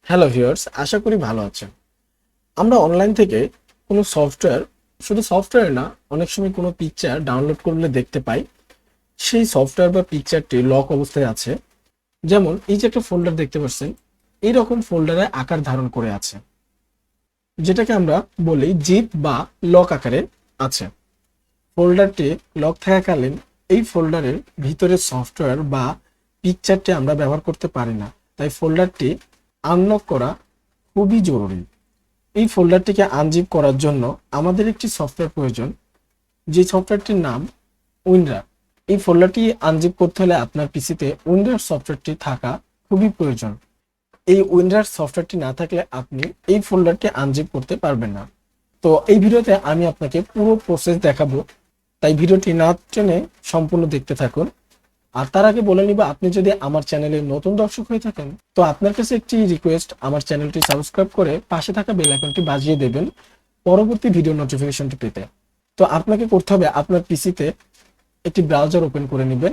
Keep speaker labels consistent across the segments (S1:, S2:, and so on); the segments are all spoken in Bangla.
S1: হ্যালো ভিউয়ার্স, আশা করি ভালো আছেন। আমরা অনলাইন থেকে কোনো সফটওয়্যার, শুধু সফটওয়্যার না, অনেক সময় কোনো পিকচার ডাউনলোড করলে দেখতে পাই সেই সফটওয়্যার বা পিকচারটি লক অবস্থায় আছে। যেমন এই যে একটা ফোল্ডার দেখতে পাচ্ছেন, এইরকম ফোল্ডারে আকার ধারণ করে আছে, যেটাকে আমরা বলি জিপ বা লক আকারে আছে। ফোল্ডারটি লক থাকাকালীন এই ফোল্ডারের ভিতরে সফটওয়্যার বা পিকচারটি আমরা ব্যবহার করতে পারি না, তাই ফোল্ডারটি আনলক করা খুবই জরুরি। এই ফোল্ডারটিকে আনজিপ করার জন্য আমাদের একটি সফটওয়্যার প্রয়োজন, যে সফটওয়্যারটির নাম উইনরার। এই ফোল্ডারটি আনজিপ করতে হলে আপনার পিসিতে উইনরার সফটওয়্যারটি থাকা খুবই প্রয়োজন। এই উইনরার সফটওয়্যারটি না থাকলে আপনি এই ফোল্ডারটি আনজিপ করতে পারবেন না। তো এই ভিডিওতে আমি আপনাকে পুরো প্রসেস দেখাবো, তাই ভিডিওটি না টেনে সম্পূর্ণ দেখতে থাকুন। আর তার আগে বলে নিব, আপনি যদি আমার চ্যানেলে নতুন দর্শক হয়ে থাকেন তো আপনার কাছে একটি রিকোয়েস্ট, আমার চ্যানেলটি সাবস্ক্রাইব করে পাশে থাকা বেল আইকনটি বাজিয়ে দেবেন পরবর্তী ভিডিও নোটিফিকেশনটি পেতে। তো আপনাকে করতে হবে, আপনার পিসিতে একটি ব্রাউজার ওপেন করে নেবেন।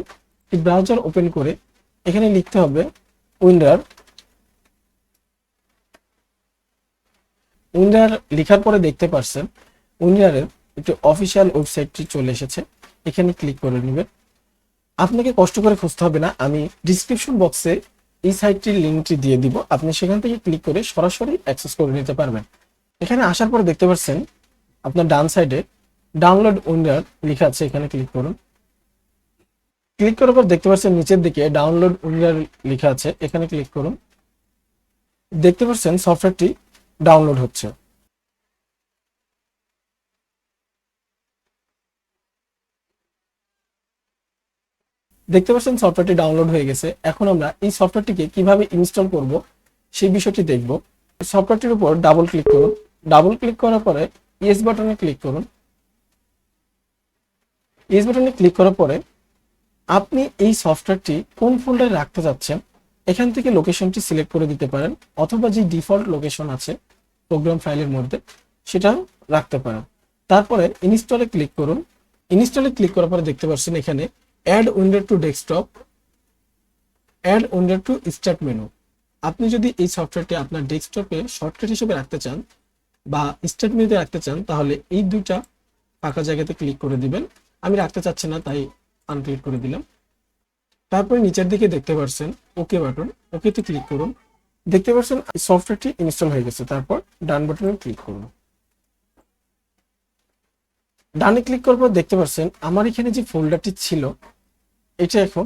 S1: এই ব্রাউজার ওপেন করে এখানে লিখতে হবে উইনরার। উইনরার লেখার পরে দেখতে পাচ্ছেন উইনরারের একটি অফিসিয়াল ওয়েবসাইটটি চলে এসেছে, এখানে ক্লিক করে নেবেন। আপনাকে কষ্ট করে খুঁজতে হবে না, আমি ডিসক্রিপশন বক্সে এই সাইটটির লিঙ্কটি দিয়ে দিব, আপনি সেখান থেকে ক্লিক করে সরাসরি অ্যাক্সেস করে নিতে পারবেন। এখানে আসার পরে দেখতে পাচ্ছেন আপনার ডান সাইডে ডাউনলোড উইনরার লেখা আছে, এখানে ক্লিক করুন। ক্লিক করার পর দেখতে পাচ্ছেন নিচের দিকে ডাউনলোড উইনরার লেখা আছে, এখানে ক্লিক করুন। দেখতে পাচ্ছেন সফটওয়্যারটি ডাউনলোড হচ্ছে। দেখতে পাচ্ছেন সফটওয়্যারটি ডাউনলোড হয়ে গেছে। এখন আমরা এই সফটওয়্যারটিকে কিভাবে ইনস্টল করব সেই বিষয়টি দেখব। সফটওয়্যারটির উপর ডাবল ক্লিক করুন। ডাবল ক্লিক করার পরে ইয়েস বাটনে ক্লিক করুন। ইয়েস বাটনে ক্লিক করার পরে আপনি এই সফটওয়্যারটি কোন ফোল্ডারে রাখতে যাচ্ছেন এখান থেকে লোকেশনটি সিলেক্ট করে দিতে পারেন, অথবা যে ডিফল্ট লোকেশন আছে প্রোগ্রাম ফাইলের মধ্যে সেটাও রাখতে পারেন। তারপরে ইনস্টলে ক্লিক করুন। ইনস্টলে ক্লিক করার পরে দেখতে পাচ্ছেন এখানে add window to desktop, add window to start menu. আপনি যদি এই সফটওয়্যারটি আপনার ডেস্কটপে শর্টকাট হিসেবে রাখতে চান বা স্টার্ট মেনুতে রাখতে চান, তাহলে এই দুইটা ফাঁকা জায়গাতে ক্লিক করে দিবেন। আমি রাখতে চাচ্ছি না, তাই আনক্লিক করে দিলাম। তারপরে নিচের দিকে দেখতে পাচ্ছেন ওকে বাটন, ওকেতে ক্লিক করুন। দেখতে পাচ্ছেন সফটওয়্যারটি ইনস্টল হয়ে গেছে। তারপর ডান বাটনে ক্লিক করুন। ডানে ক্লিক করার পর দেখতে পাচ্ছেন আমার এখানে যে ফোল্ডারটি ছিল এটা এখন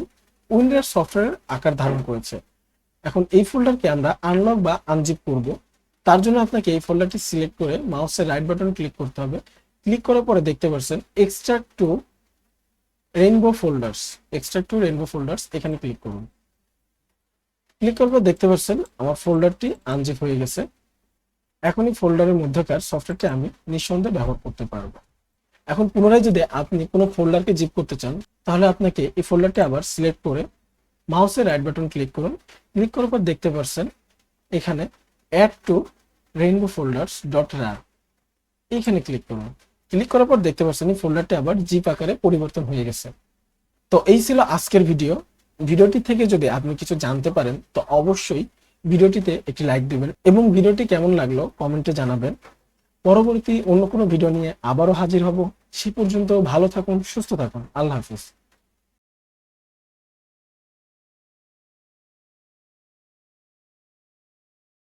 S1: উইন্ডোজ সফটওয়্যার আকার ধারণ করেছে। এখন এই ফোল্ডারকে আমরা আনলক বা আনজিপ করব। তার জন্য আপনাকে এই ফোল্ডারটি সিলেক্ট করে মাউসের রাইট বাটন ক্লিক করতে হবে। ক্লিক করার পরে দেখতে পাচ্ছেন extract two rainbow folders, extract two rainbow folders, এখানে ক্লিক করুন। ক্লিক করার পর দেখতে পাচ্ছেন আমার ফোল্ডারটি আনজিপ হয়ে গেছে। এখন এই ফোল্ডারের মধ্যকার সফটওয়্যারটি আমি নিঃসন্দেহে ব্যবহার করতে পারবো। এখন পুনরায় যদি আপনি কোনো ফোল্ডারকে জিপ করতে চান, তাহলে আপনাকে এই ফোল্ডারটি আবার সিলেক্ট করে মাউসের রাইট বাটন ক্লিক করুন। ক্লিক করার পর দেখতে পাচ্ছেন এখানে add to rainbow folders dot rar, এইখানে ক্লিক করুন। ক্লিক করার পর দেখতে পাচ্ছেন এই ফোল্ডারটি আবার জিপ আকারে পরিবর্তন হয়ে গেছে। তো এই ছিল আজকের ভিডিও। ভিডিওটি থেকে যদি আপনি কিছু জানতে পারেন তো অবশ্যই ভিডিওটিতে একটি লাইক দিবেন এবং ভিডিওটি কেমন লাগলো কমেন্টে জানাবেন। পরবর্তী অন্য কোনো ভিডিও নিয়ে আবারও হাজির হব। সে পর্যন্ত ভালো থাকুন, সুস্থ থাকুন। আল্লাহ হাফিজ।